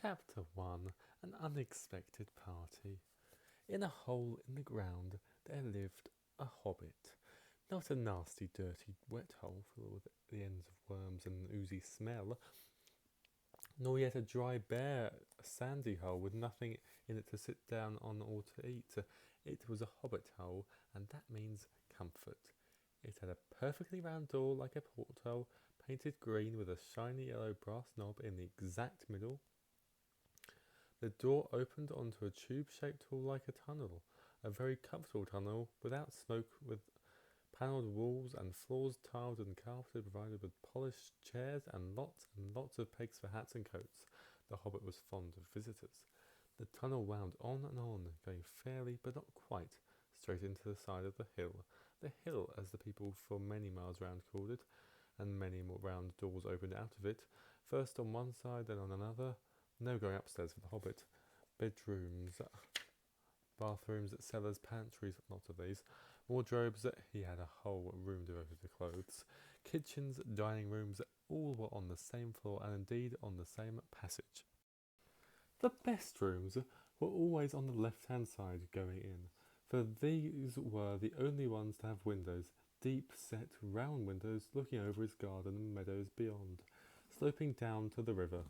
Chapter 1. An Unexpected Party. In a hole in the ground there lived a hobbit. Not a nasty, dirty, wet hole filled with the ends of worms and an oozy smell, nor yet a dry, bare, sandy hole with nothing in it to sit down on or to eat. It was a hobbit hole, and that means comfort. It had a perfectly round door like a porthole, painted green with a shiny yellow brass knob in the exact middle. The door opened onto a tube-shaped hall like a tunnel, a very comfortable tunnel without smoke, with panelled walls and floors tiled and carpeted, provided with polished chairs and lots of pegs for hats and coats. The hobbit was fond of visitors. The tunnel wound on and on, going fairly, but not quite, straight into the side of the hill. The hill, as the people for many miles round called it, and many more round doors opened out of it, first on one side, then on another. No going upstairs for the hobbit. Bedrooms, bathrooms, cellars, pantries, lots of these. Wardrobes, he had a whole room devoted to clothes. Kitchens, dining rooms, all were on the same floor and indeed on the same passage. The best rooms were always on the left-hand side going in, for these were the only ones to have windows, deep-set round windows looking over his garden and meadows beyond, sloping down to the river.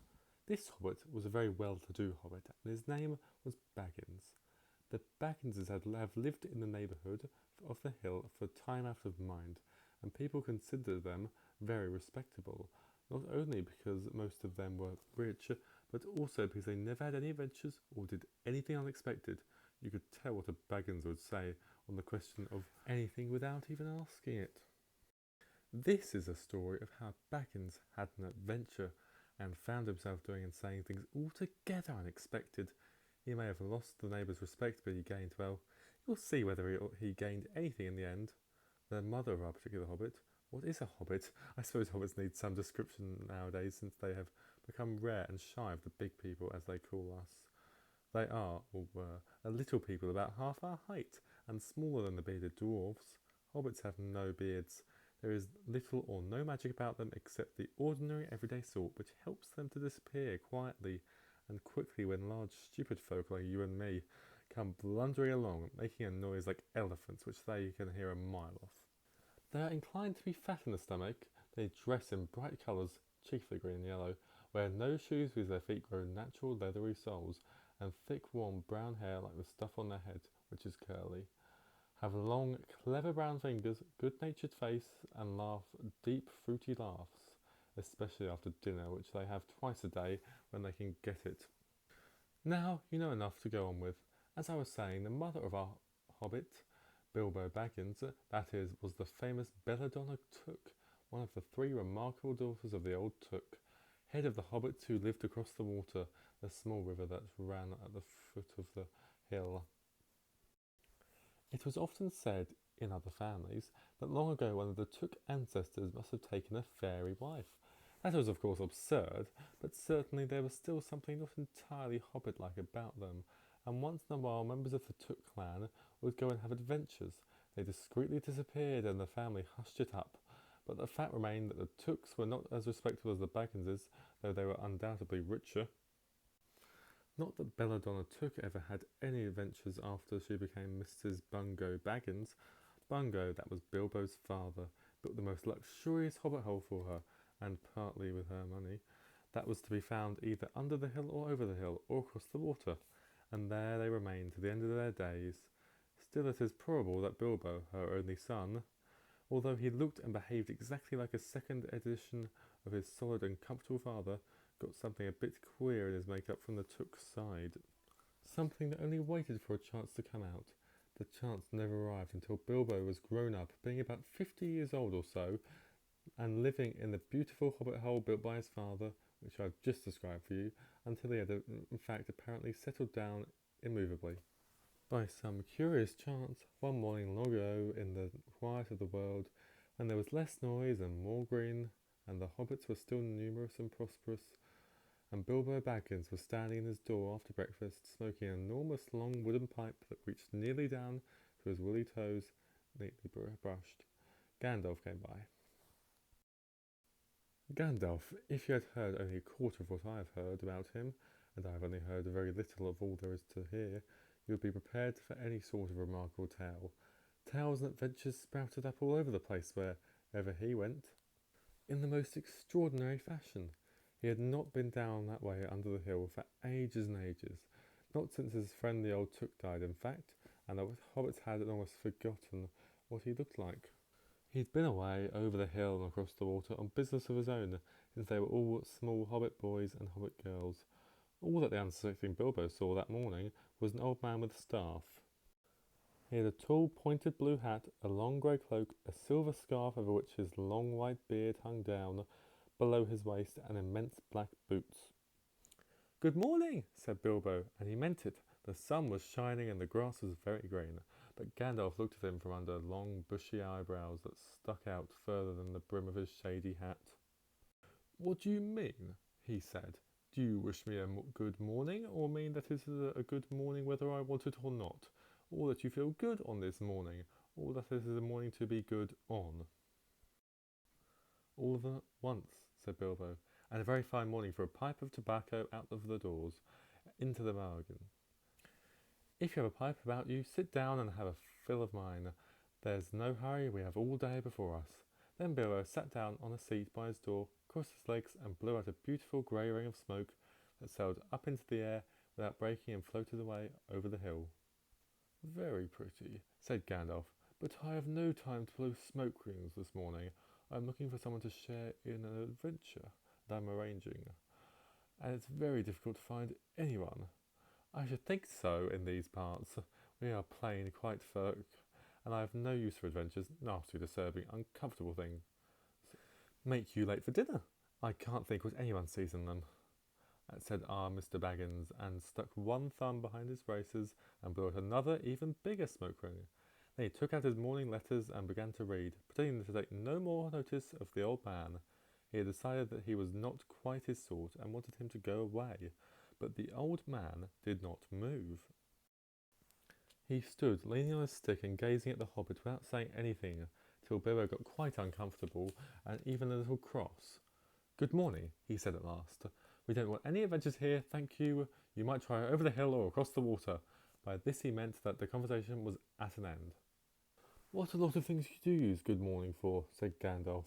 This hobbit was a very well-to-do hobbit, and his name was Baggins. The Bagginses have lived in the neighbourhood of the hill for time out of mind, and people considered them very respectable, not only because most of them were rich, but also because they never had any adventures or did anything unexpected. You could tell what a Baggins would say on the question of anything without even asking it. This is a story of how Baggins had an adventure and found himself doing and saying things altogether unexpected. He may have lost the neighbours' respect, but he gained, well, you'll see whether he gained anything in the end. The mother of our particular hobbit. What is a hobbit? I suppose hobbits need some description nowadays, since they have become rare and shy of the big people, as they call us. They are, or were, a little people about half our height, and smaller than the bearded dwarfs. Hobbits have no beards. There is little or no magic about them except the ordinary everyday sort, which helps them to disappear quietly and quickly when large stupid folk like you and me come blundering along, making a noise like elephants which they can hear a mile off. They are inclined to be fat in the stomach. They dress in bright colours, chiefly green and yellow, wear no shoes because their feet grow natural leathery soles, and thick warm brown hair like the stuff on their head, which is curly. Have long, clever brown fingers, good-natured face, and laugh deep, fruity laughs, especially after dinner, which they have twice a day when they can get it. Now you know enough to go on with. As I was saying, the mother of our hobbit, Bilbo Baggins, that is, was the famous Belladonna Took, one of the three remarkable daughters of the old Took, head of the hobbits who lived across the water, the small river that ran at the foot of the hill. It was often said, in other families, that long ago one of the Took ancestors must have taken a fairy wife. That was of course absurd, but certainly there was still something not entirely hobbit-like about them, and once in a while members of the Took clan would go and have adventures. They discreetly disappeared and the family hushed it up, but the fact remained that the Tooks were not as respectable as the Bagginses, though they were undoubtedly richer. Not that Belladonna Took ever had any adventures after she became Mrs. Bungo Baggins. Bungo, that was Bilbo's father, built the most luxurious hobbit hole for her, and partly with her money. That was to be found either under the hill or over the hill, or across the water, and there they remained to the end of their days. Still it is probable that Bilbo, her only son, although he looked and behaved exactly like a second edition of his solid and comfortable father, got something a bit queer in his make-up from the Took side. Something that only waited for a chance to come out. The chance never arrived until Bilbo was grown up, being about 50 years old or so, and living in the beautiful hobbit hole built by his father, which I've just described for you, until he had in fact apparently settled down immovably. By some curious chance, one morning long ago in the quiet of the world, when there was less noise and more green, and the hobbits were still numerous and prosperous, and Bilbo Baggins was standing in his door after breakfast, smoking an enormous long wooden pipe that reached nearly down to his woolly toes, neatly brushed, Gandalf came by. Gandalf, if you had heard only a quarter of what I have heard about him, and I have only heard very little of all there is to hear, you would be prepared for any sort of remarkable tale. Tales and adventures sprouted up all over the place wherever he went, in the most extraordinary fashion. He had not been down that way under the hill for ages and ages, not since his friend the old Took died, in fact, and the hobbits had almost forgotten what he looked like. He'd been away over the hill and across the water on business of his own, since they were all small hobbit boys and hobbit girls. All that the unsuspecting Bilbo saw that morning was an old man with a staff. He had a tall, pointed blue hat, a long grey cloak, a silver scarf over which his long white beard hung down below his waist, and immense black boots. "Good morning," said Bilbo, and he meant it. The sun was shining and the grass was very green, but Gandalf looked at him from under long, bushy eyebrows that stuck out further than the brim of his shady hat. "What do you mean?" he said. "Do you wish me a good morning, or mean that it is a good morning whether I want it or not? Or that you feel good on this morning, or that it is a morning to be good on?" "All of them at once," said Bilbo, "and a very fine morning for a pipe of tobacco out of the doors, into the bargain. If you have a pipe about you, sit down and have a fill of mine. There's no hurry, we have all day before us." Then Bilbo sat down on a seat by his door, crossed his legs, and blew out a beautiful grey ring of smoke that sailed up into the air without breaking and floated away over the hill. "Very pretty," said Gandalf, "but I have no time to blow smoke rings this morning. I am looking for someone to share in an adventure that I am arranging, and it's very difficult to find anyone." "I should think so in these parts. We are plain, quiet folk, and I have no use for adventures, nasty, disturbing, uncomfortable things. Make you late for dinner. I can't think what anyone sees in them," said Mr. Baggins, and stuck one thumb behind his braces and blew out another, even bigger smoke ring. Then he took out his morning letters and began to read, pretending to take no more notice of the old man. He had decided that he was not quite his sort and wanted him to go away, but the old man did not move. He stood leaning on a stick and gazing at the hobbit without saying anything, till Bilbo got quite uncomfortable and even a little cross. "Good morning," he said at last. "We don't want any adventures here, thank you. You might try over the hill or across the water." By this he meant that the conversation was at an end. "What a lot of things you do use good morning for," said Gandalf.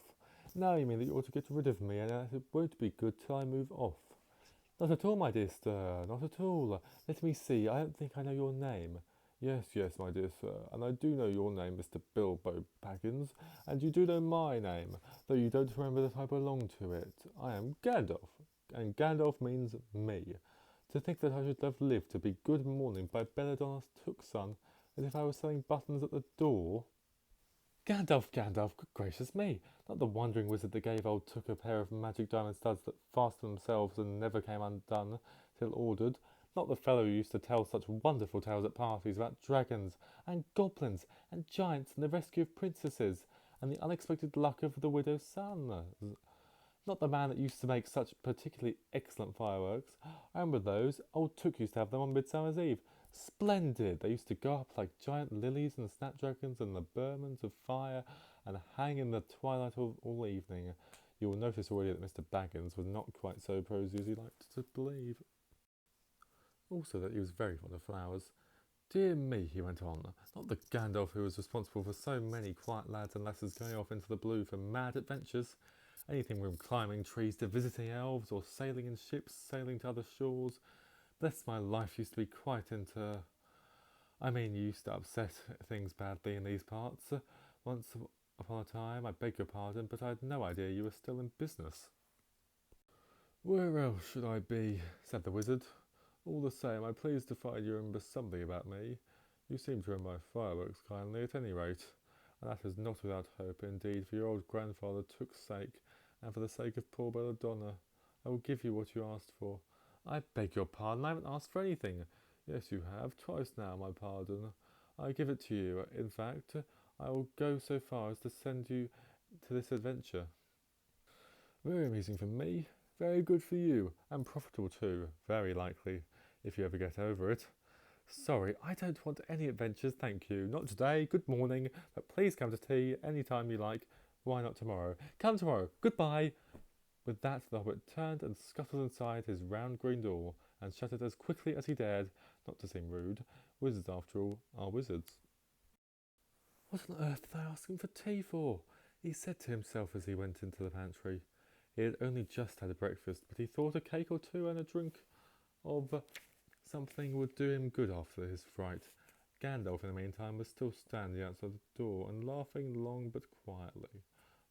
"Now you mean that you ought to get rid of me, and that it won't be good till I move off." "Not at all, my dear sir, not at all. Let me see, I don't think I know your name." Yes, my dear sir, and I do know your name, Mr. Bilbo Baggins, and you do know my name, though you don't remember that I belong to it. I am Gandalf, and Gandalf means me. To think that I should have lived to be good morning by Belladonna Took's son, as if I was selling buttons at the door." Gandalf, good gracious me! Not the wandering wizard that gave old Took a pair of magic diamond studs that fastened themselves and never came undone till ordered. Not the fellow who used to tell such wonderful tales at parties about dragons and goblins and giants and the rescue of princesses and the unexpected luck of the widow's son. Not the man that used to make such particularly excellent fireworks. I remember those. Old Took used to have them on Midsummer's Eve. Splendid! They used to go up like giant lilies and snapdragons and the Burmans of fire and hang in the twilight all evening. You will notice already that Mr. Baggins was not quite so prosy as he liked to believe. Also that he was very fond of flowers. Dear me, he went on, not the Gandalf who was responsible for so many quiet lads and lasses going off into the blue for mad adventures. Anything from climbing trees to visiting elves, or sailing in ships, sailing to other shores. Bless my life, used to be quite into... you used to upset things badly in these parts. Once upon a time, I beg your pardon, but I had no idea you were still in business." "Where else should I be?" said the wizard. "All the same, I'm pleased to find you remember something about me. You seem to remember my fireworks kindly, at any rate, and that is not without hope, indeed, for your old grandfather Took's sake, and for the sake of poor Belladonna. I will give you what you asked for." "I beg your pardon, I haven't asked for anything." "Yes, you have, twice now, my pardon. I give it to you. In fact, I will go so far as to send you to this adventure." "Very amusing for me, very good for you, and profitable too, very likely, if you ever get over it." "Sorry, I don't want any adventures, thank you. Not today, good morning, but please come to tea any time you like. Why not tomorrow? Come tomorrow, goodbye." With that, the hobbit turned and scuttled inside his round green door, and shut it as quickly as he dared, not to seem rude. Wizards, after all, are wizards. What on earth did I ask him for tea for? He said to himself as he went into the pantry. He had only just had a breakfast, but he thought a cake or two and a drink of something would do him good after his fright. Gandalf, in the meantime, was still standing outside the door and laughing long but quietly.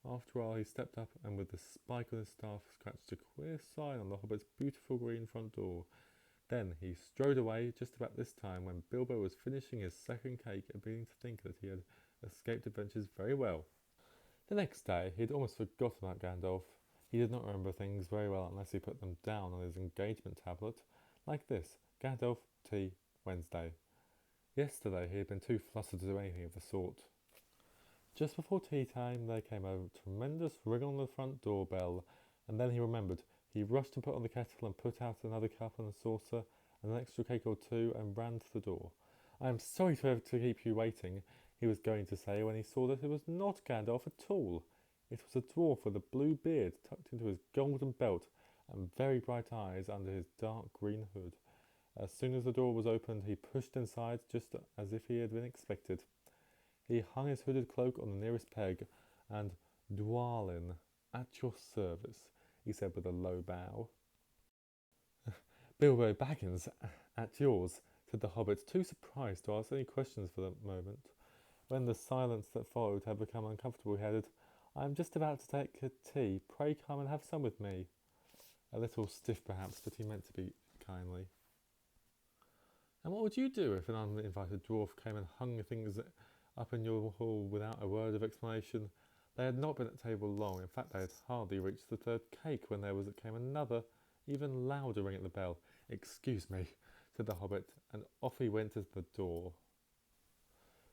After a while, he stepped up and with the spike on his staff scratched a queer sign on the hobbit's beautiful green front door. Then he strode away just about this time when Bilbo was finishing his second cake and beginning to think that he had escaped adventures very well. The next day, he had almost forgotten about Gandalf. He did not remember things very well unless he put them down on his engagement tablet, like this: Gandalf, tea, Wednesday. Yesterday he had been too flustered to do anything of the sort. Just before tea time there came a tremendous ring on the front door bell, and then he remembered. He rushed and put on the kettle and put out another cup and a saucer and an extra cake or two and ran to the door. "I am sorry to keep you waiting," he was going to say when he saw that it was not Gandalf at all. It was a dwarf with a blue beard tucked into his golden belt and very bright eyes under his dark green hood. As soon as the door was opened, he pushed inside just as if he had been expected. He hung his hooded cloak on the nearest peg, and "Dwalin, at your service," he said with a low bow. "Bilbo Baggins, at yours," said the hobbit, too surprised to ask any questions for the moment. When the silence that followed had become uncomfortable, he added, "I am just about to take a tea. Pray come and have some with me." A little stiff perhaps, but he meant to be kindly. "And what would you do if an uninvited dwarf came and hung things up in your hall without a word of explanation?" They had not been at table long. In fact, they had hardly reached the third cake when came another, even louder ring at the bell. "Excuse me," said the hobbit, and off he went to the door.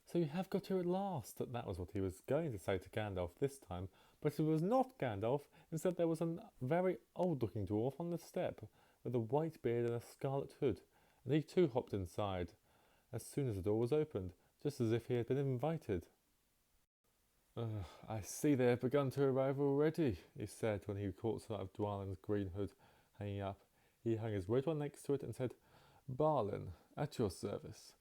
"So you have got here at last." That was what he was going to say to Gandalf this time, but it was not Gandalf. Instead, there was a very old-looking dwarf on the step, with a white beard and a scarlet hood, and he too hopped inside as soon as the door was opened, just as if he had been invited. "I see they have begun to arrive already," he said when he caught sight of Dwalin's green hood hanging up. He hung his red one next to it and said, "Balin, at your service,"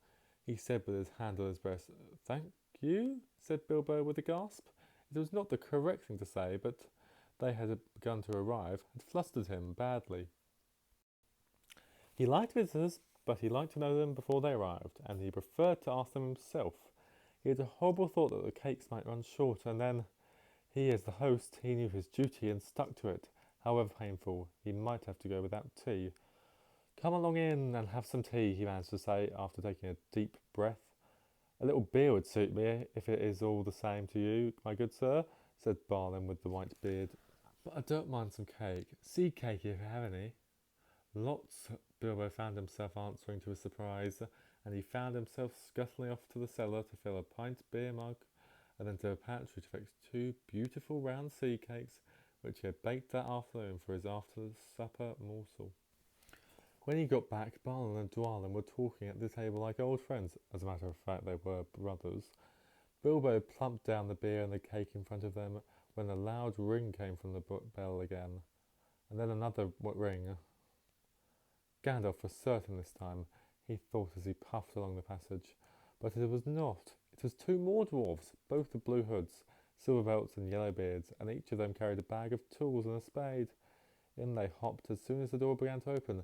he said with his hand on his breast. "Thank you," said Bilbo with a gasp. It was not the correct thing to say, but they had begun to arrive had flustered him badly. He liked visitors, but he liked to know them before they arrived, and he preferred to ask them himself. He had a horrible thought that the cakes might run short, and then he, as the host, he knew his duty and stuck to it. However painful, he might have to go without tea. "Come along in and have some tea," he managed to say after taking a deep breath. "A little beer would suit me, if it is all the same to you, my good sir," said Balin with the white beard. "But I don't mind some cake. Seed cake if you have any." "Lots," Bilbo found himself answering to his surprise, and he found himself scuttling off to the cellar to fill a pint beer mug, and then to the pantry to fix 2 beautiful round seed cakes, which he had baked that afternoon for his after-supper morsel. When he got back, Balin and Dwalin were talking at the table like old friends. As a matter of fact, they were brothers. Bilbo plumped down the beer and the cake in front of them when a loud ring came from the bell again, and then another ring. Gandalf was certain this time, he thought as he puffed along the passage. But it was not. It was 2 more dwarfs, both with blue hoods, silver belts and yellow beards, and each of them carried a bag of tools and a spade. In they hopped as soon as the door began to open.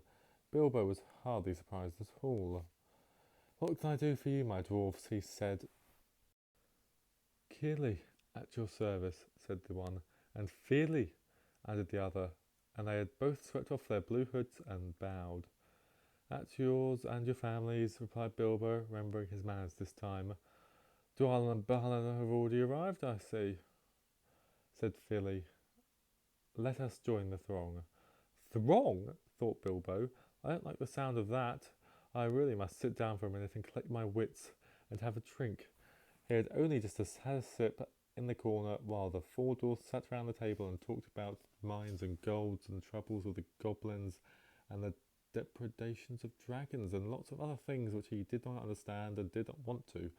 Bilbo was hardly surprised at all. "What can I do for you, my dwarfs?" he said. "Kili, at your service," said the one, and "Fili," added the other, and they had both swept off their blue hoods and bowed. "At yours and your families," replied Bilbo, remembering his manners this time. "Dwalin and Balin have already arrived, I see," said Fili. "Let us join the throng." "Throng?" thought Bilbo. "I don't like the sound of that. I really must sit down for a minute and collect my wits and have a drink." He had only just had a sip in the corner while the 4 dwarfs sat round the table and talked about mines and golds and the troubles with the goblins and the depredations of dragons and lots of other things which he did not understand and did not want to,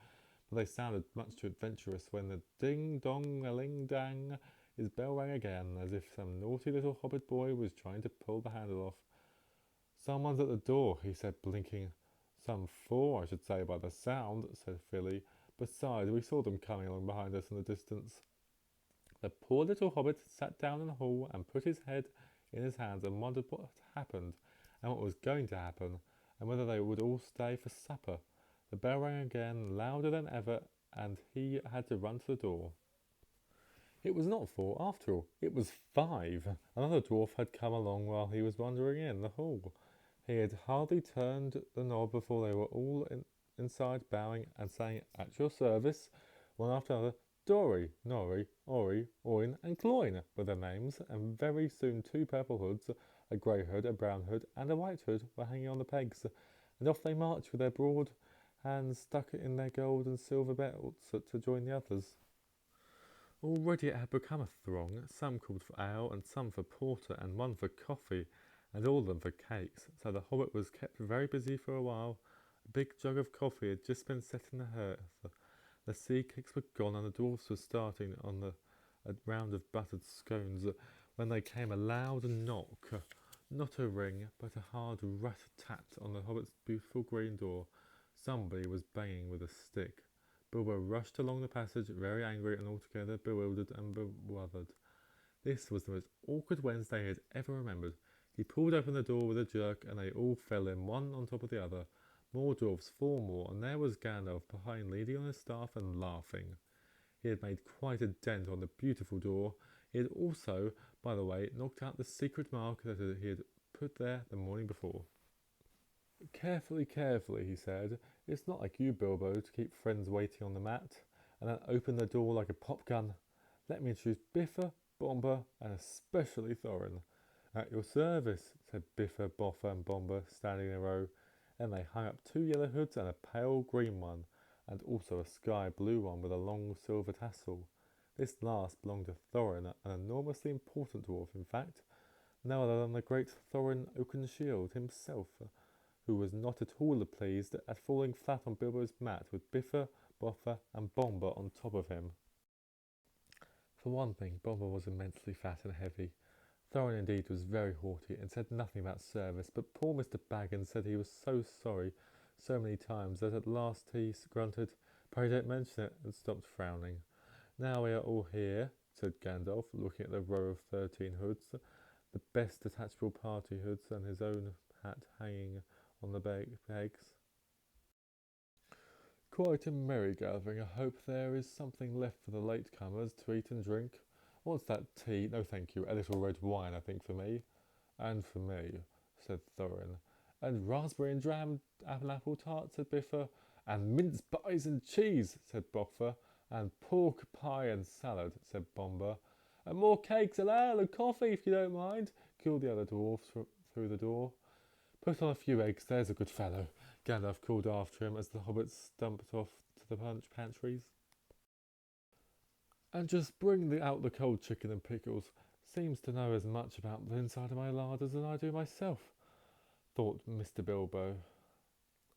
but they sounded much too adventurous when the ding-dong-a-ling-dang his bell rang again, as if some naughty little hobbit boy was trying to pull the handle off. "Someone's at the door," he said, blinking. "Some four, I should say, by the sound," said Philly. "Besides, we saw them coming along behind us in the distance." The poor little hobbit sat down in the hall and put his head in his hands and wondered what had happened, and what was going to happen, and whether they would all stay for supper. The bell rang again, louder than ever, and he had to run to the door. It was not 4 after all, it was 5. Another dwarf had come along while he was wandering in the hall. He had hardly turned the knob before they were all inside, bowing and saying, "At your service," one after another. Dory, Norrie, Ori, Oin, and Cloyne were their names, and very soon 2 purple hoods, a grey hood, a brown hood, and a white hood were hanging on the pegs, and off they marched with their broad hands stuck in their gold and silver belts to join the others. Already it had become a throng. Some called for ale, and some for porter, and one for coffee, and all of them for cakes. So the hobbit was kept very busy for a while. A big jug of coffee had just been set in the hearth. The sea cakes were gone, and the dwarfs were starting on a round of buttered scones when there came a loud knock. Not a ring, but a hard rat-tat on the hobbit's beautiful green door. Somebody was banging with a stick. Bilbo rushed along the passage, very angry and altogether bewildered and bewildered. This was the most awkward Wednesday he had ever remembered. He pulled open the door with a jerk, and they all fell in, one on top of the other. More dwarfs, 4 more, and there was Gandalf behind, leaning on his staff and laughing. He had made quite a dent on the beautiful door. He had also, by the way, knocked out the secret mark that he had put there the morning before. "Carefully, carefully," he said. "It's not like you, Bilbo, to keep friends waiting on the mat, and then open the door like a popgun. Let me introduce Biffa, Bomber, and especially Thorin." "At your service," said Biffa, Boffa, and Bomber, standing in a row. Then they hung up 2 yellow hoods and a pale green one, and also a sky blue one with a long silver tassel. This last belonged to Thorin, an enormously important dwarf, in fact, no other than the great Thorin Oakenshield himself, who was not at all pleased at falling flat on Bilbo's mat with Biffa, Boffa, and Bomber on top of him. For one thing, Bomber was immensely fat and heavy. Thorin indeed was very haughty and said nothing about service, but poor Mr. Baggins said he was so sorry so many times that at last he grunted, "Pray don't mention it," and stopped frowning. "Now we are all here," said Gandalf, looking at the row of 13 hoods, the best detachable party hoods, and his own hat hanging on the pegs. "Quite a merry gathering. I hope there is something left for the late-comers to eat and drink. What's that? Tea? No, thank you. A little red wine, I think, for me." "And for me," said Thorin. "And raspberry and jam and apple tart," said Biffa. "And mince pies and cheese," said Boffa. "And pork pie and salad," said Bomber. "And more cakes and ale and coffee, if you don't mind," called the other dwarfs through the door. "Put on a few eggs, there's a good fellow," Gandalf called after him as the hobbits stumped off to the pantries. "And just bring out the cold chicken and pickles. Seems to know as much about the inside of my larders as I do myself," thought Mr. Bilbo,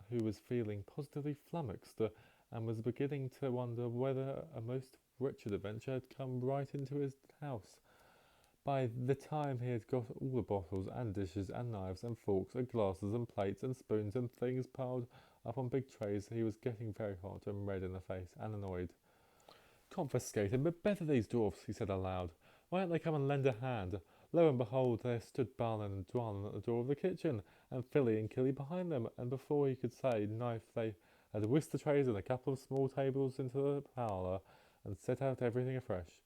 who was feeling positively flummoxed, and was beginning to wonder whether a most wretched adventure had come right into his house. By the time he had got all the bottles and dishes and knives and forks and glasses and plates and spoons and things piled up on big trays, he was getting very hot and red in the face and annoyed. "Confiscated, but better these dwarfs," he said aloud. "Why don't they come and lend a hand?" Lo and behold, there stood Balin and Dwalin at the door of the kitchen, and Philly and Killy behind them, and before he could say knife they had whisked the trays and a couple of small tables into the parlour, and set out everything afresh.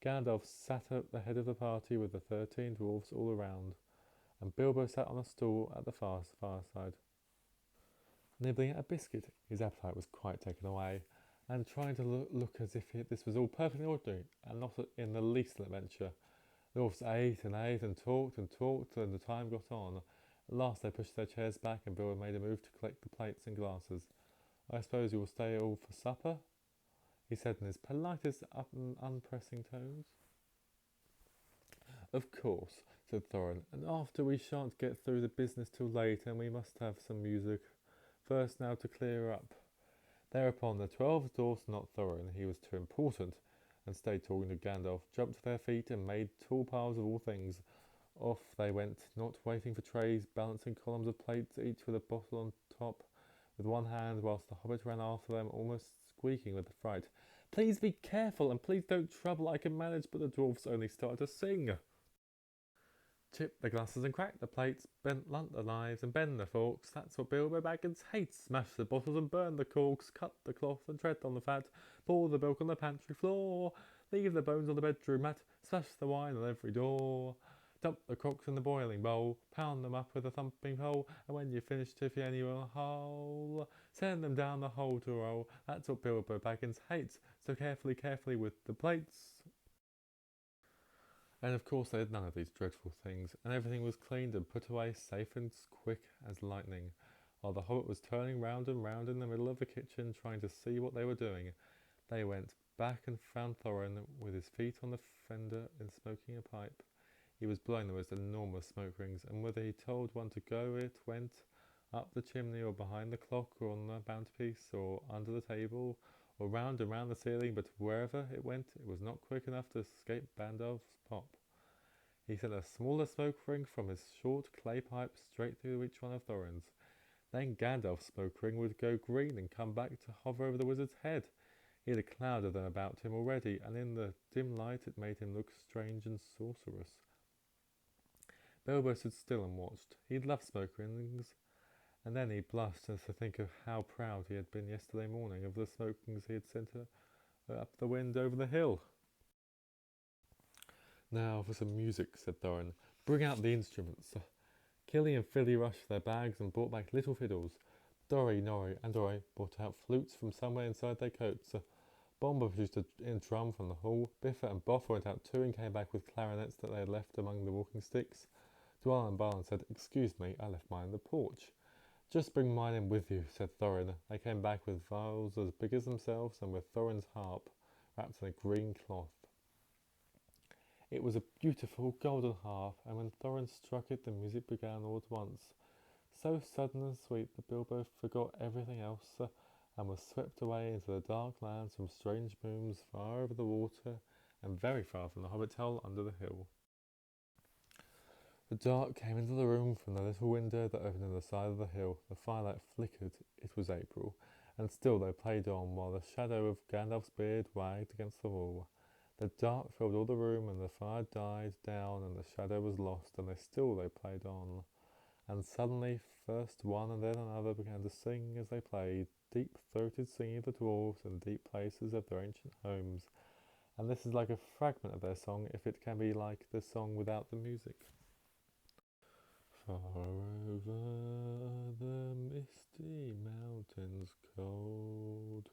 Gandalf sat at the head of the party with the 13 dwarfs all around, and Bilbo sat on a stool at the fireside, nibbling at a biscuit. His appetite was quite taken away, and trying to look as if this was all perfectly ordinary, and not in the least an adventure. The dwarfs ate and talked, and the time got on. At last they pushed their chairs back, and Bilbo made a move to collect the plates and glasses. "I suppose you will stay all for supper?" he said in his politest, unpressing tones. "Of course," said Thorin, "and after we shan't get through the business till late, and we must have some music first now to clear up." Thereupon the 12 dwarfs, not Thorin, he was too important, and stayed talking to Gandalf, jumped to their feet and made tall piles of all things. Off they went, not waiting for trays, balancing columns of plates, each with a bottle on top, with one hand, whilst the hobbit ran after them, almost squeaking with fright. Please be careful, and please don't trouble, I can manage, but the dwarfs only started to sing. Chip the glasses and crack the plates, blunt the knives and bend the forks. That's what Bilbo Baggins hates. Smash the bottles and burn the corks. Cut the cloth and tread on the fat. Pour the milk on the pantry floor. Leave the bones on the bedroom mat. Smash the wine on every door. Dump the crocks in the boiling bowl. Pound them up with a thumping pole. And when you've finished, tiffy anyone hole. Send them down the hole to roll. That's what Bilbo Baggins hates. So carefully, carefully with the plates. And of course they had none of these dreadful things, and everything was cleaned and put away safe and quick as lightning, while the hobbit was turning round and round in the middle of the kitchen trying to see what they were doing. They went back and found Thorin with his feet on the fender and smoking a pipe. He was blowing the most enormous smoke rings, and whether he told one to go, it went up the chimney or behind the clock or on the mantelpiece or under the table or round and round the ceiling, but wherever it went, it was not quick enough to escape Gandalf's pop. He sent a smaller smoke ring from his short clay pipe straight through each one of Thorin's. Then Gandalf's smoke ring would go green and come back to hover over the wizard's head. He had a cloud of them about him already, and in the dim light it made him look strange and sorcerous. Bilbo stood still and watched. He'd loved smoke rings, and then he blushed as to think of how proud he had been yesterday morning of the smoke rings he had sent up the wind over the hill. Now for some music, said Thorin. Bring out the instruments. Killy and Philly rushed their bags and brought back little fiddles. Dorry, Norry, and Dorry brought out flutes from somewhere inside their coats. Bomber produced a drum from the hall. Biffa and Boffer went out too and came back with clarinets that they had left among the walking sticks. Dwal and Barn said, Excuse me, I left mine in the porch. Just bring mine in with you, said Thorin. They came back with viols as big as themselves and with Thorin's harp, wrapped in a green cloth. It was a beautiful golden harp, and when Thorin struck it, the music began all at once. So sudden and sweet that Bilbo forgot everything else and was swept away into the dark lands from strange moons far over the water and very far from the Hobbit hole under the hill. The dark came into the room from the little window that opened in the side of the hill. The firelight flickered. It was April, and still they played on while the shadow of Gandalf's beard wagged against the wall. The dark filled all the room, and the fire died down, and the shadow was lost, and they played on. And suddenly, first one and then another began to sing as they played, deep-throated singing of the dwarves in deep places of their ancient homes. And this is like a fragment of their song, if it can be like the song without the music. Far over the misty mountains cold,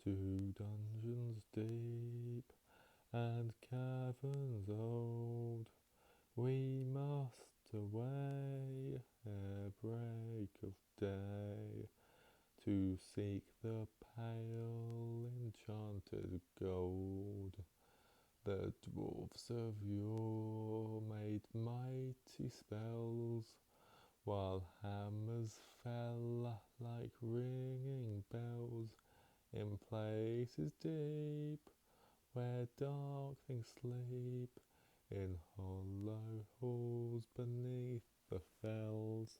to dungeons deep and caverns old, we must away ere break of day, to seek the pale enchanted gold. The dwarfs of yore made mighty spells, while hammers fell like ringing bells in places deep, where dark things sleep, in hollow halls beneath the fells.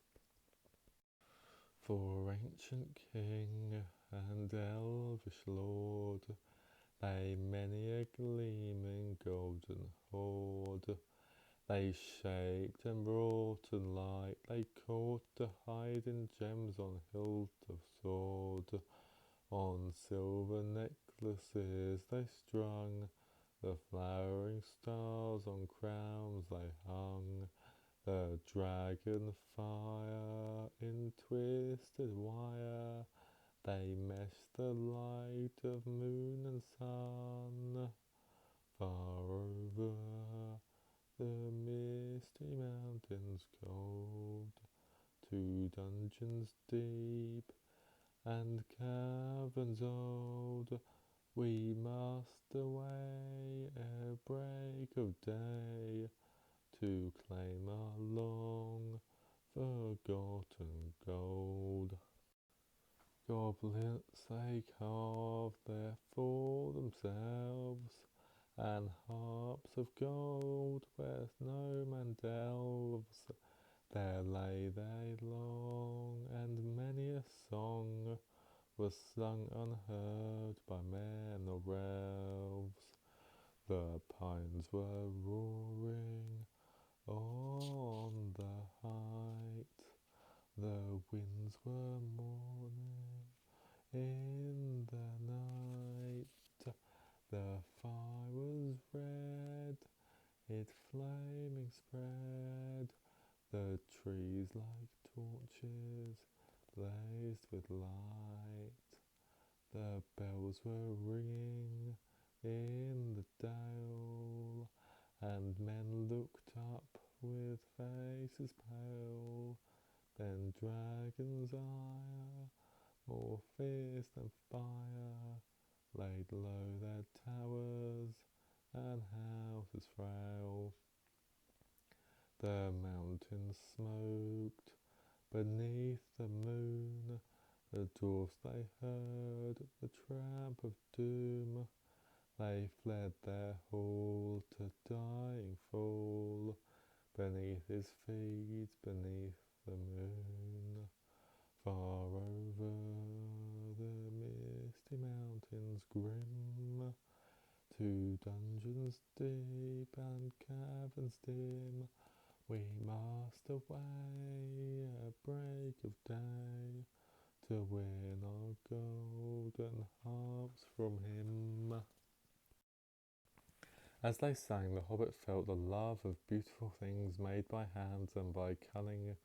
For ancient king and elvish lord lay many a gleaming golden hoard. They shaped and brought and light, they caught to hide in gems on hilt of sword. On silver necklaces they strung, the flowering stars on crowns they hung. The dragon fire in twisted wire, they meshed the light of moon and sun. Far over the misty mountains cold, to dungeons deep and caverns old, we must away ere break of day, to claim our long forgotten gold. Goblins they carved there for themselves, and harps of gold where no man delves. There lay they long, and many a song was sung unheard by men or elves. The pines were roaring on the height, the winds were mourning in the night. The fire was red, it flaming spread, the trees like torches blazed with light. The bells were ringing in the dale, and men looked up with faces pale. Then dragons' ire, more fierce than fire, laid low their towers and houses frail. The mountains smoked beneath the moon. The dwarfs they heard the tramp of doom. They fled their hall to dying fall, beneath his feet, beneath the moon. Far over the misty mountains grim, to dungeons deep and caverns dim, we must away at break of day, to win our golden harps from him. As they sang, the hobbit felt the love of beautiful things made by hands and by cunning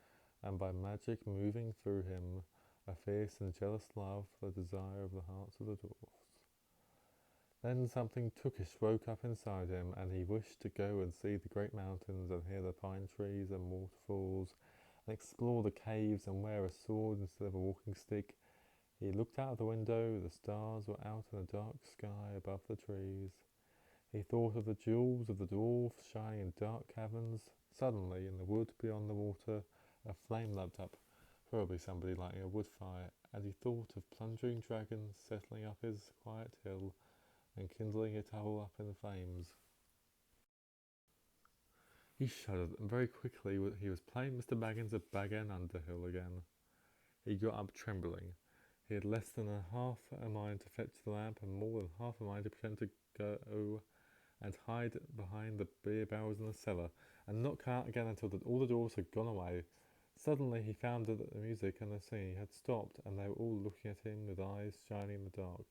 and by magic moving through him, a fierce and jealous love, the desire of the hearts of the dwarfs. Then something tookish woke up inside him, and he wished to go and see the great mountains and hear the pine trees and waterfalls and explore the caves and wear a sword instead of a walking stick. He looked out of the window. The stars were out in the dark sky above the trees. He thought of the jewels of the dwarfs shining in dark caverns. Suddenly, in the wood beyond the water, a flame leapt up, probably somebody lighting a wood fire, and he thought of plunging dragons settling up his quiet hill and kindling it all up in flames. He shuddered, and very quickly he was plain Mr. Baggins of Bag End Underhill again. He got up trembling. He had less than half a mind to fetch the lamp, and more than half a mind to pretend to go and hide behind the beer barrels in the cellar, and not come out again until all the dwarfs had gone away. Suddenly he found that the music and the singing had stopped, and they were all looking at him with eyes shining in the dark.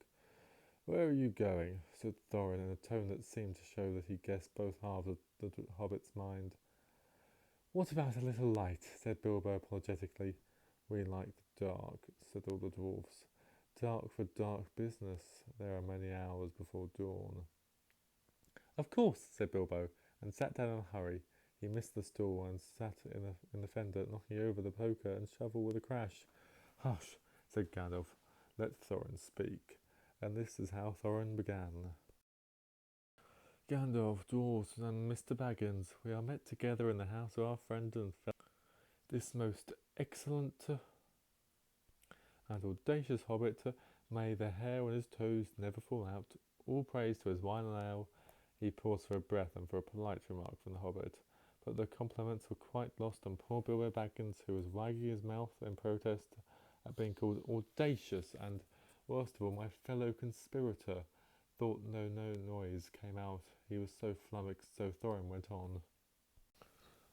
"Where are you going?" said Thorin in a tone that seemed to show that he guessed both halves of the hobbit's mind. "What about a little light?" said Bilbo apologetically. "We like the dark," said all the dwarfs. "Dark for dark business. There are many hours before dawn." "Of course," said Bilbo, and sat down in a hurry. He missed the stool and sat in the fender, knocking over the poker and shovel with a crash. "Hush," said Gandalf. "Let Thorin speak." And this is how Thorin began. "Gandalf, dwarfs, and Mr. Baggins, we are met together in the house of our friend and fellow, this most excellent and audacious hobbit. May the hair on his toes never fall out. All praise to his wine and ale." He paused for a breath and for a polite remark from the hobbit, but the compliments were quite lost on poor Bilbo Baggins, who was wagging his mouth in protest at being called audacious, and, worst of all, my fellow conspirator. Thought no noise came out. He was so flummoxed, so Thorin went on.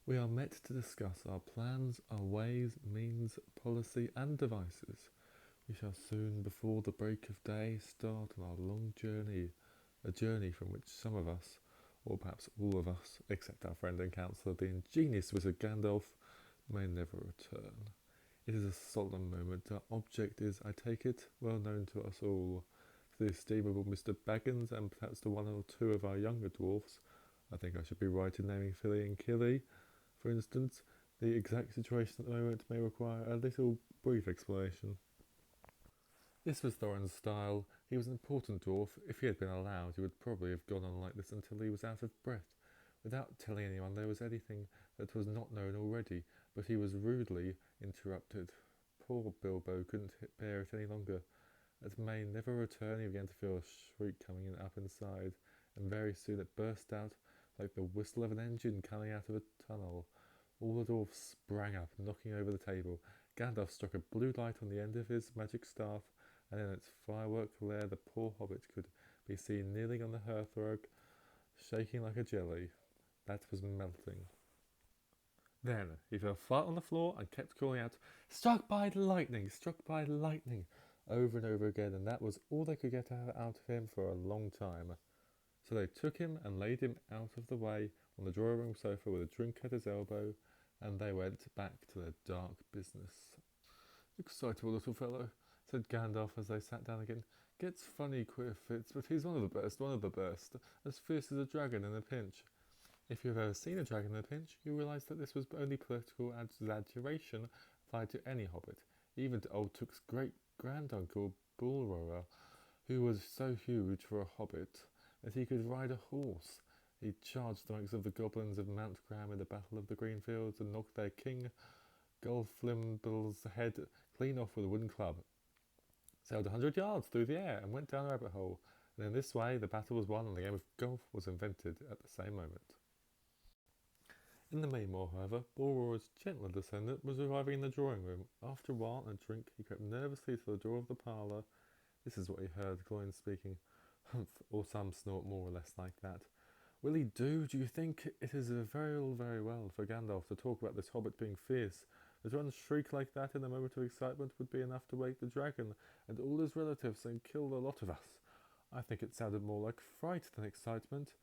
"We are met to discuss our plans, our ways, means, policy, and devices. We shall soon, before the break of day, start on our long journey, a journey from which some of us, or perhaps all of us, except our friend and counsellor, the ingenious wizard Gandalf, may never return. It is a solemn moment. Our object is, I take it, well known to us all. To the estimable Mr. Baggins, and perhaps to one or two of our younger dwarfs, I think I should be right in naming Philly and Killy, for instance. The exact situation at the moment may require a little brief explanation." This was Thorin's style. He was an important dwarf. If he had been allowed, he would probably have gone on like this until he was out of breath, without telling anyone there was anything that was not known already, but he was rudely interrupted. poor Bilbo couldn't bear it any longer. As May never returned, he began to feel a shriek coming up inside, and very soon it burst out like the whistle of an engine coming out of a tunnel. All the dwarfs sprang up, knocking over the table. Gandalf struck a blue light on the end of his magic staff, and in its firework glare the poor hobbit could be seen kneeling on the hearthrug, shaking like a jelly that was melting. Then he fell flat on the floor and kept calling out, "Struck by lightning! Struck by lightning!" over and over again, and that was all they could get out of him for a long time. So they took him and laid him out of the way on the drawing room sofa with a drink at his elbow, and they went back to their dark business. "Excitable little fellow," said Gandalf as they sat down again. "Gets funny queer fits, but he's one of the best, as fierce as a dragon in a pinch." If you have ever seen a dragon in a pinch, you realise that this was only political exaggeration applied to any hobbit, even to old Took's great-granduncle Bullroarer, who was so huge for a hobbit that he could ride a horse. He charged the ranks of the goblins of Mount Graham in the Battle of the Greenfields and knocked their king Gulflimble's head clean off with a wooden club, sailed 100 yards through the air and went down a rabbit hole, and in this way the battle was won and the game of golf was invented at the same moment. In the meanwhile, however, Bullroarer's gentler descendant was arriving in the drawing room. After a while and a drink, he crept nervously to the door of the parlour. This is what he heard Gloin speaking. "Humph," or some snort more or less like that. "Will he do you think it is very well for Gandalf to talk about this hobbit being fierce? That one shriek like that in a moment of excitement would be enough to wake the dragon and all his relatives and kill the lot of us. I think it sounded more like fright than excitement.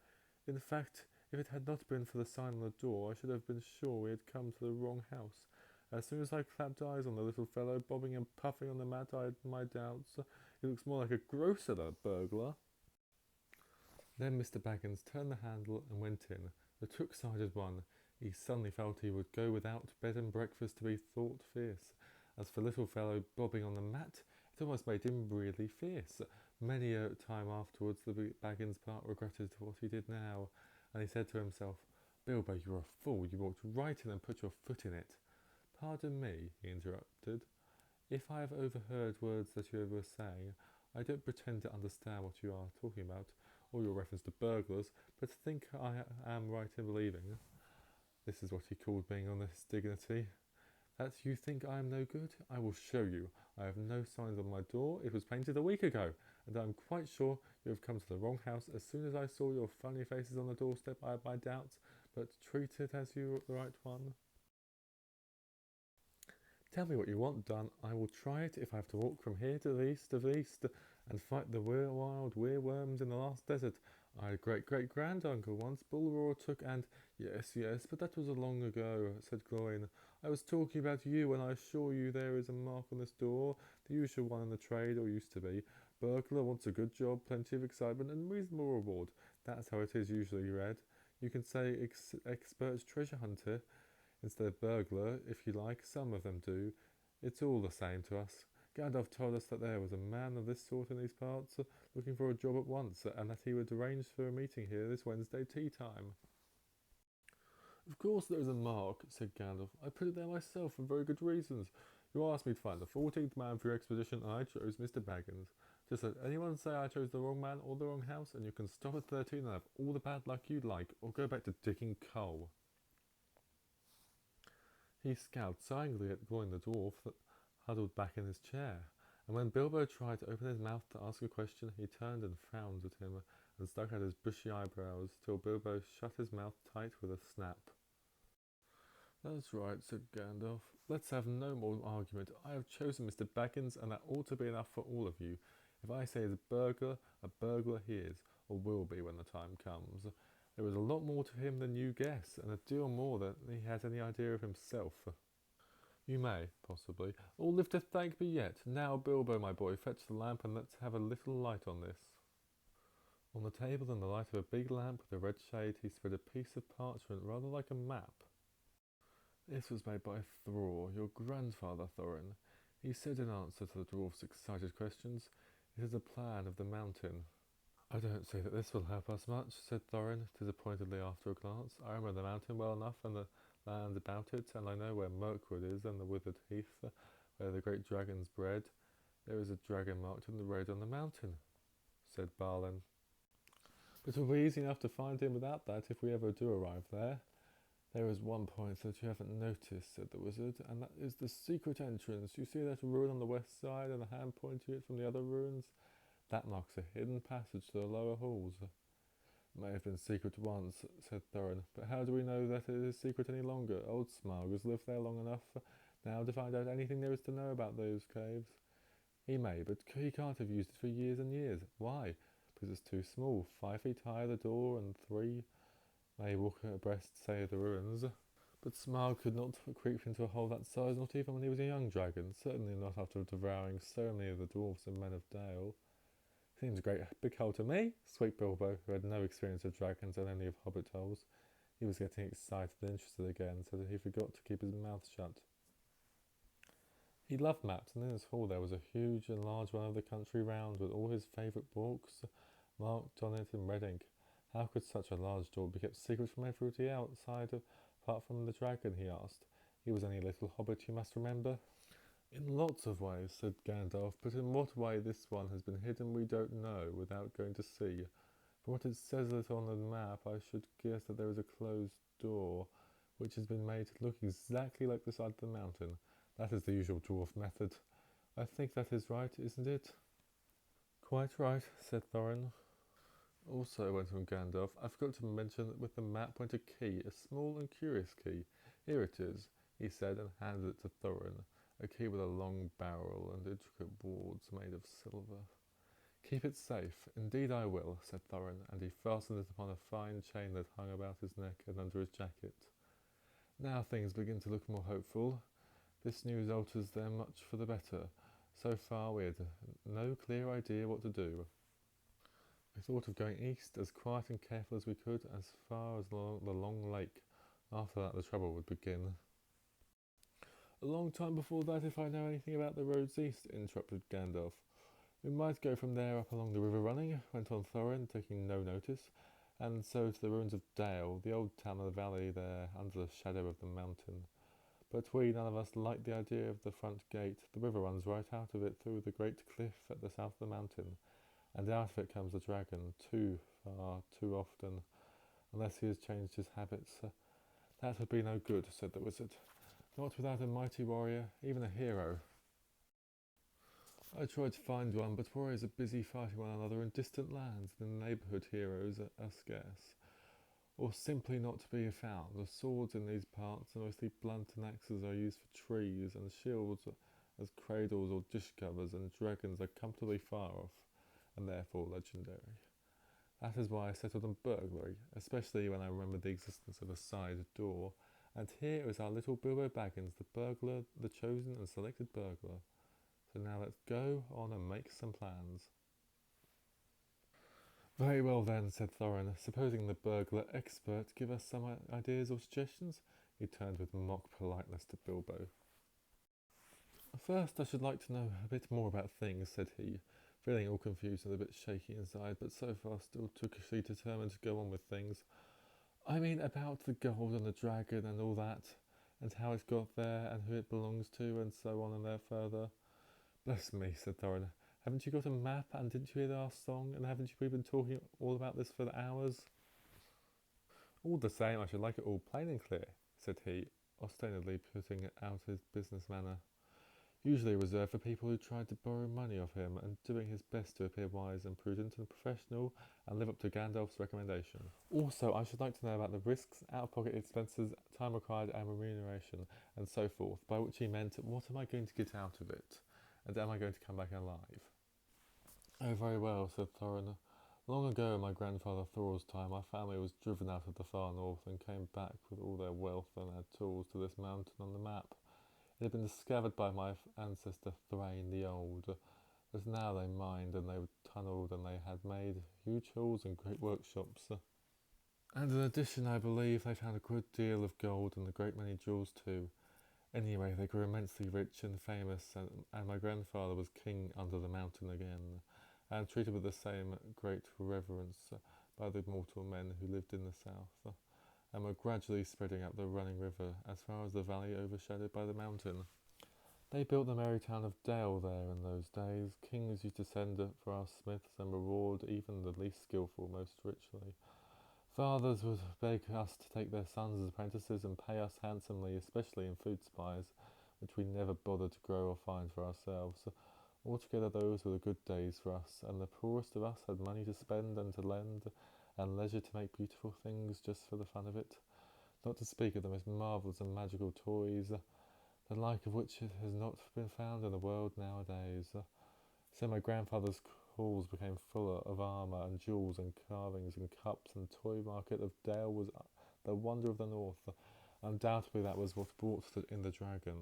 In fact, if it had not been for the sign on the door, I should have been sure we had come to the wrong house. As soon as I clapped eyes on the little fellow bobbing and puffing on the mat, I had my doubts. He looks more like a grocer than a burglar." Then Mr. Baggins turned the handle and went in. The Took-sided one. He suddenly felt he would go without bed and breakfast to be thought fierce. As for little fellow bobbing on the mat, it almost made him really fierce. Many a time afterwards the Baggins part regretted what he did now, and he said to himself, "Bilbo, you're a fool. You walked right in and put your foot in it." "Pardon me," he interrupted. "If I have overheard words that you were saying, I don't pretend to understand what you are talking about, or your reference to burglars, but think I am right in believing," this is what he called being on his dignity, "that you think I am no good. I will show you. I have no signs on my door. It was painted a week ago, and I am quite sure you have come to the wrong house. As soon as I saw your funny faces on the doorstep, I had my doubts, but treat it as you the right one. Tell me what you want done. I will try it if I have to walk from here to the east, and fight the wild wereworms in the last desert. I had a great-great-granduncle once, Bullroarer took, and—" Yes, but that was long ago," said Gloin. "I was talking about you, and I assure you there is a mark on this door, the usual one in the trade, or used to be. Burglar wants a good job, plenty of excitement, and reasonable reward. That's how it is usually read. You can say expert treasure hunter instead of burglar, if you like. Some of them do. It's all the same to us. Gandalf told us that there was a man of this sort in these parts, looking for a job at once, and that he would arrange for a meeting here this Wednesday tea time." "Of course there is a mark," said Gandalf. "I put it there myself for very good reasons. You asked me to find the 14th man for your expedition, and I chose Mr. Baggins. Just let anyone say I chose the wrong man or the wrong house, and you can stop at 13 and have all the bad luck you'd like, or go back to digging coal." He scowled sighingly at Gloin the dwarf that huddled back in his chair, and when Bilbo tried to open his mouth to ask a question, he turned and frowned at him and stuck out his bushy eyebrows till Bilbo shut his mouth tight with a snap. "That's right," said Gandalf. "Let's have no more argument. I have chosen Mr. Baggins, and that ought to be enough for all of you. If I say he's a burglar he is, or will be when the time comes. There is a lot more to him than you guess, and a deal more than he has any idea of himself. You may, possibly, all live to thank me yet. Now, Bilbo, my boy, fetch the lamp and let's have a little light on this." On the table, in the light of a big lamp with a red shade, he spread a piece of parchment rather like a map. "This was made by Thror, your grandfather, Thorin," he said in answer to the dwarf's excited questions. "It is a plan of the mountain." "I don't see that this will help us much," said Thorin disappointedly after a glance. "I remember the mountain well enough and the land about it, and I know where Mirkwood is and the withered heath, where the great dragon's bread. There is a dragon marked in the road on the mountain, said Balin. But it will be easy enough to find him without that if we ever do arrive there. There is one point that you haven't noticed, said the wizard, and that is the secret entrance. You see that ruin on the west side and the hand pointing it from the other ruins? That marks a hidden passage to the lower halls. It may have been secret once, said Thorin, but how do we know that it is secret any longer? Old Smaug has lived there long enough now to find out anything there is to know about those caves. He may, but he can't have used it for years and years. Why? Because it's too small. 5 feet high the door, and 3 may walk abreast, say, the ruins. But Smaug could not creep into a hole that size, not even when he was a young dragon. Certainly not after devouring so many of the dwarfs and men of Dale. Seems a great big hole to me, squeaked Bilbo, who had no experience of dragons and only of hobbit holes. He was getting excited and interested again, so that he forgot to keep his mouth shut. He loved maps, and in his hall there was a huge and large one of the country round, with all his favourite walks marked on it in red ink. How could such a large door be kept secret from everybody outside, apart from the dragon? He asked. He was only a little hobbit, you must remember. In lots of ways, said Gandalf, but in what way this one has been hidden we don't know, without going to see. From what it says on the map, I should guess that there is a closed door, which has been made to look exactly like the side of the mountain. That is the usual dwarf method. I think that is right, isn't it? Quite right, said Thorin. Also, went on Gandalf, I forgot to mention that with the map went a key, a small and curious key. Here it is, he said, and handed it to Thorin. A key with a long barrel and intricate boards made of silver. Keep it safe. Indeed I will, said Thorin, and he fastened it upon a fine chain that hung about his neck and under his jacket. Now things begin to look more hopeful. This news alters them much for the better. So far we had no clear idea what to do. We thought of going east, as quiet and careful as we could, as far as the long lake. After that the trouble would begin. A long time before that, if I know anything about the roads east, interrupted Gandalf. We might go from there up along the river running, went on Thorin, taking no notice, and so to the ruins of Dale, the old town of the valley there, under the shadow of the mountain. But we none of us like the idea of the front gate. The river runs right out of it through the great cliff at the south of the mountain, and out of it comes the dragon, too far, too often, unless he has changed his habits. That would be no good, said the wizard. Not without a mighty warrior, even a hero. I tried to find one, but warriors are busy fighting one another in distant lands, and in the neighbourhood heroes are scarce, or simply not to be found. The swords in these parts are mostly blunt, and axes are used for trees, and shields as cradles or dish covers, and dragons are comfortably far off, and therefore legendary. That is why I settled on burglary, especially when I remembered the existence of a side door. And here is our little Bilbo Baggins, the burglar, the chosen and selected burglar. So now let's go on and make some plans. Very well then, said Thorin. Supposing the burglar expert give us some ideas or suggestions? He turned with mock politeness to Bilbo. First, I should like to know a bit more about things, said he, feeling all confused and a bit shaky inside, but so far still tookishly determined to go on with things. I mean about the gold and the dragon and all that, and how it got there, and who it belongs to, and so on and there further. Bless me, said Thorin. Haven't you got a map, and didn't you hear our song, and haven't you been talking all about this for hours? All the same, I should like it all plain and clear, said he, ostensibly putting out his business manner, usually reserved for people who tried to borrow money of him, and doing his best to appear wise and prudent and professional, and live up to Gandalf's recommendation. Also, I should like to know about the risks, out-of-pocket expenses, time required and remuneration, and so forth, by which he meant, what am I going to get out of it, and am I going to come back alive? Oh, very well, said Thorin. Long ago, in my grandfather Thor's time, our family was driven out of the far north and came back with all their wealth and their tools to this mountain on the map. It had been discovered by my ancestor Thrain the Old, but now they mined and they tunnelled and they had made huge halls and great workshops. And in addition, I believe they found a good deal of gold and a great many jewels too. Anyway, they grew immensely rich and famous, and my grandfather was king under the mountain again, and treated with the same great reverence by the mortal men who lived in the south, and were gradually spreading up the running river as far as the valley overshadowed by the mountain. They built the merry town of Dale there in those days. Kings used to send for our smiths and reward even the least skilful most richly. Fathers would beg us to take their sons as apprentices and pay us handsomely, especially in food supplies, which we never bothered to grow or find for ourselves. Altogether those were the good days for us, and the poorest of us had money to spend and to lend, and leisure to make beautiful things just for the fun of it, not to speak of the most marvellous and magical toys, the like of which has not been found in the world nowadays. So my grandfather's halls became full of armour and jewels and carvings and cups, and the toy market of Dale was the wonder of the north. Undoubtedly that was what brought in the dragon.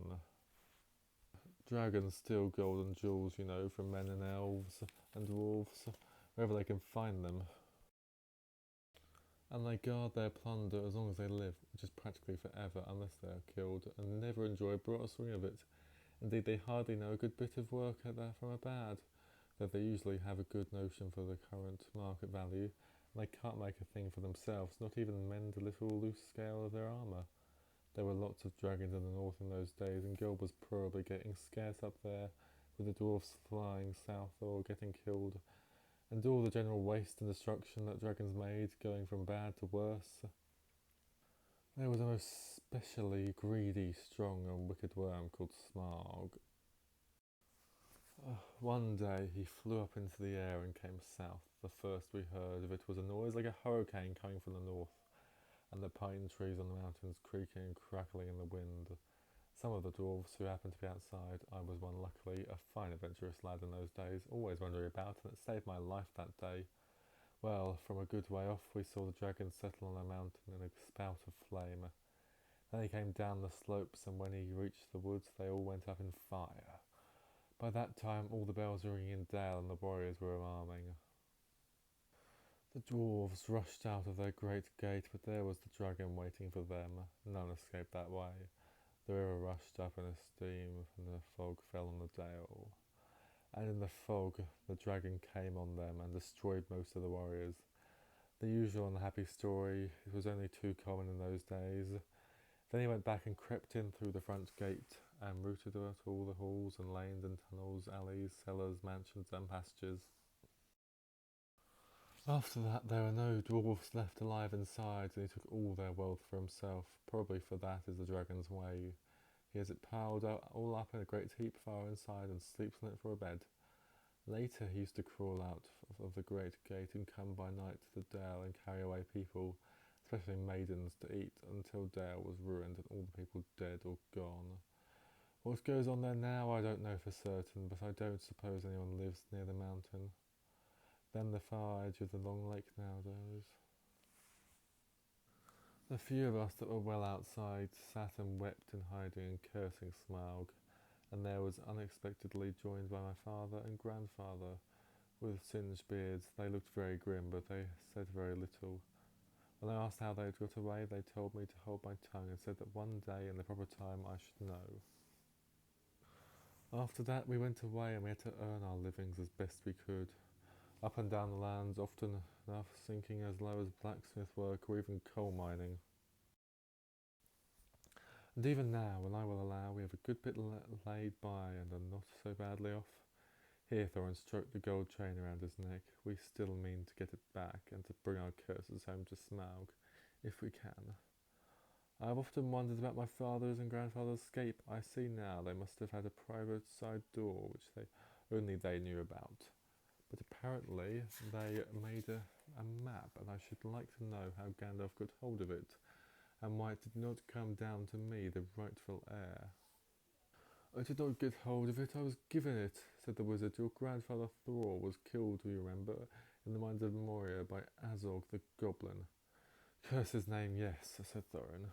Dragons steal gold and jewels, from men and elves and dwarves, wherever they can find them. And they guard their plunder as long as they live, which is practically forever unless they are killed, and never enjoy a broad swing of it. Indeed, they hardly know a good bit of work at that from a bad, though they usually have a good notion for the current market value, and they can't make a thing for themselves, not even mend a little loose scale of their armour. There were lots of dragons in the north in those days, and gold was probably getting scarce up there, with the dwarfs flying south or getting killed, and all the general waste and destruction that dragons made, going from bad to worse. There was a most specially greedy, strong, and wicked worm called Smaug. One day he flew up into the air and came south. The first we heard of it was a noise like a hurricane coming from the north, and the pine trees on the mountains creaking and crackling in the wind. Some of the dwarfs who happened to be outside, I was one luckily, a fine adventurous lad in those days, always wandering about, and it saved my life that day. Well, from a good way off we saw the dragon settle on a mountain in a spout of flame. Then he came down the slopes, and when he reached the woods they all went up in fire. By that time all the bells were ringing in Dale and the warriors were alarming. The dwarves rushed out of their great gate, but there was the dragon waiting for them. None escaped that way. The river rushed up in a stream, and the fog fell on the Dale. And in the fog the dragon came on them and destroyed most of the warriors. The usual unhappy story, it was only too common in those days. Then he went back and crept in through the front gate, and rooted out all the halls and lanes and tunnels, alleys, cellars, mansions and pastures. After that there were no dwarfs left alive inside, and he took all their wealth for himself. Probably for that is the dragon's way. He has it piled all up in a great heap far inside, and sleeps on it for a bed. Later he used to crawl out of the great gate and come by night to the Dale and carry away people, especially maidens, to eat, until Dale was ruined and all the people dead or gone. What goes on there now I don't know for certain, but I don't suppose anyone lives near the mountain. Then the far edge of the long lake nowadays. The few of us that were well outside sat and wept in hiding and cursing Smaug, and there was unexpectedly joined by my father and grandfather, with singed beards. They looked very grim, but they said very little. When I asked how they had got away, they told me to hold my tongue and said that one day in the proper time I should know. After that we went away, and we had to earn our livings as best we could. Up and down the lands, often enough sinking as low as blacksmith work or even coal mining. And even now, when I will allow we have a good bit laid by and are not so badly off, here Thorin stroked the gold chain around his neck, we still mean to get it back and to bring our curses home to Smaug, if we can. I have often wondered about my father's and grandfather's escape. I see now they must have had a private side door which only they knew about. But apparently they made a map, and I should like to know how Gandalf got hold of it, and why it did not come down to me, the rightful heir. I did not get hold of it, I was given it, said the wizard. Your grandfather Thor was killed, do you remember, in the mines of Moria by Azog the goblin. Curse his name, yes, said Thorin.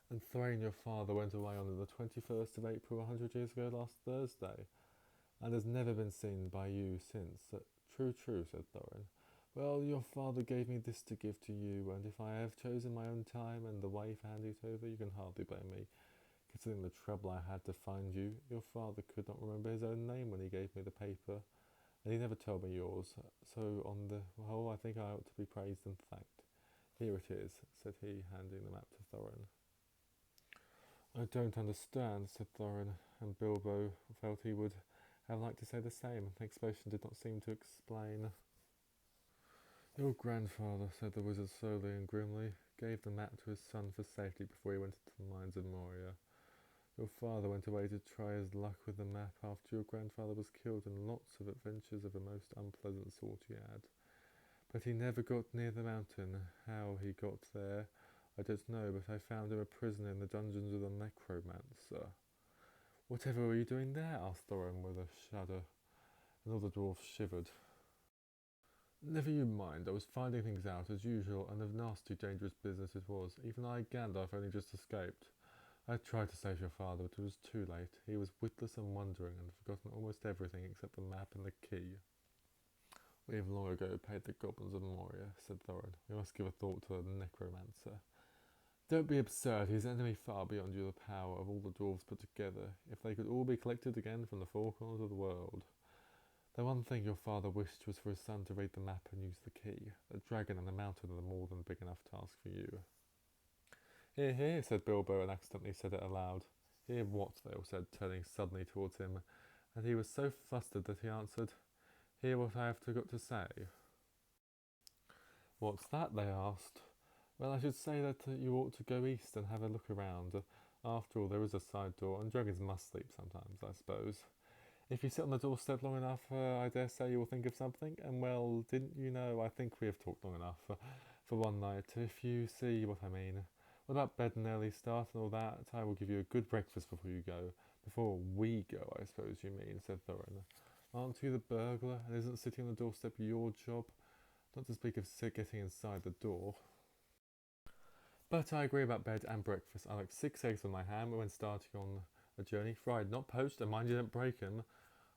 And Thrain, your father, went away on the 21st of April 100 years ago last Thursday, and has never been seen by you since. True, true, said Thorin. Well, your father gave me this to give to you, and if I have chosen my own time and the way for handing it over, you can hardly blame me. Considering the trouble I had to find you, your father could not remember his own name when he gave me the paper, and he never told me yours, so on the whole I think I ought to be praised and thanked. Here it is, said he, handing the map to Thorin. I don't understand, said Thorin, and Bilbo felt he would have liked to say the same. The explanation did not seem to explain. Your grandfather, said the wizard slowly and grimly, gave the map to his son for safety before he went into the mines of Moria. Your father went away to try his luck with the map after your grandfather was killed, and lots of adventures of a most unpleasant sort he had. But he never got near the mountain. How he got there, I don't know, but I found him a prisoner in the dungeons of the necromancer. Whatever were you doing there? Asked Thorin with a shudder, and all the dwarfs shivered. Never you mind, I was finding things out as usual, and a nasty, dangerous business it was. Even I, Gandalf, only just escaped. I tried to save your father, but it was too late. He was witless and wandering, and had forgotten almost everything except the map and the key. We have long ago paid the goblins of Moria, said Thorin. We must give a thought to the necromancer. Don't be absurd. He is an enemy far beyond you, the power of all the dwarves put together. If they could all be collected again from the four corners of the world. The one thing your father wished was for his son to read the map and use the key. The dragon and the mountain are more than a big enough task for you. Hear, hear, said Bilbo, and accidentally said it aloud. Hear what? They all said, turning suddenly towards him, and he was so flustered that he answered, Hear what I have got to say. What's that? They asked. Well, I should say that you ought to go east and have a look around. After all, there is a side door, and dragons must sleep sometimes, I suppose. If you sit on the doorstep long enough, I dare say you will think of something. And well, didn't you know, I think we have talked long enough for one night, if you see what I mean. What about bed and early start and all that? I will give you a good breakfast before you go. Before we go, I suppose you mean, said Thorin. Aren't you the burglar, and isn't sitting on the doorstep your job? Not to speak of getting inside the door. But I agree about bed and breakfast. I like 6 eggs on my ham when starting on a journey, fried, not poached, and mind you don't break 'em.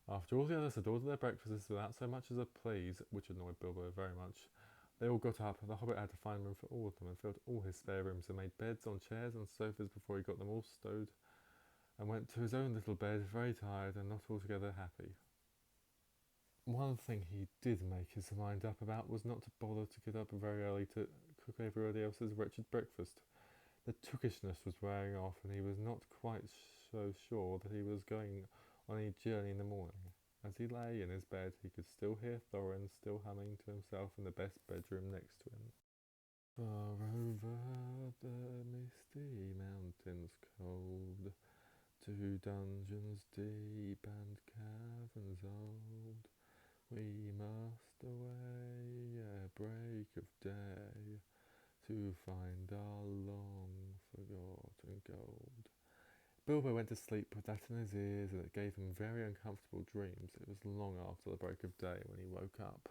After all the others had ordered their breakfasts without so much as a please, which annoyed Bilbo very much, they all got up. The Hobbit had to find room for all of them, and filled all his spare rooms, and made beds on chairs and sofas before he got them all stowed, and went to his own little bed, very tired and not altogether happy. One thing he did make his mind up about was not to bother to get up very early to cook everybody else's wretched breakfast. The tookishness was wearing off, and he was not quite so sure that he was going on any journey in the morning. As he lay in his bed, he could still hear Thorin still humming to himself in the best bedroom next to him. Far over the misty mountains cold, to dungeons deep and caverns old, we must away ere break of day, to find our long forgotten gold. Bilbo went to sleep with that in his ears, and it gave him very uncomfortable dreams. It was long after the break of day when he woke up.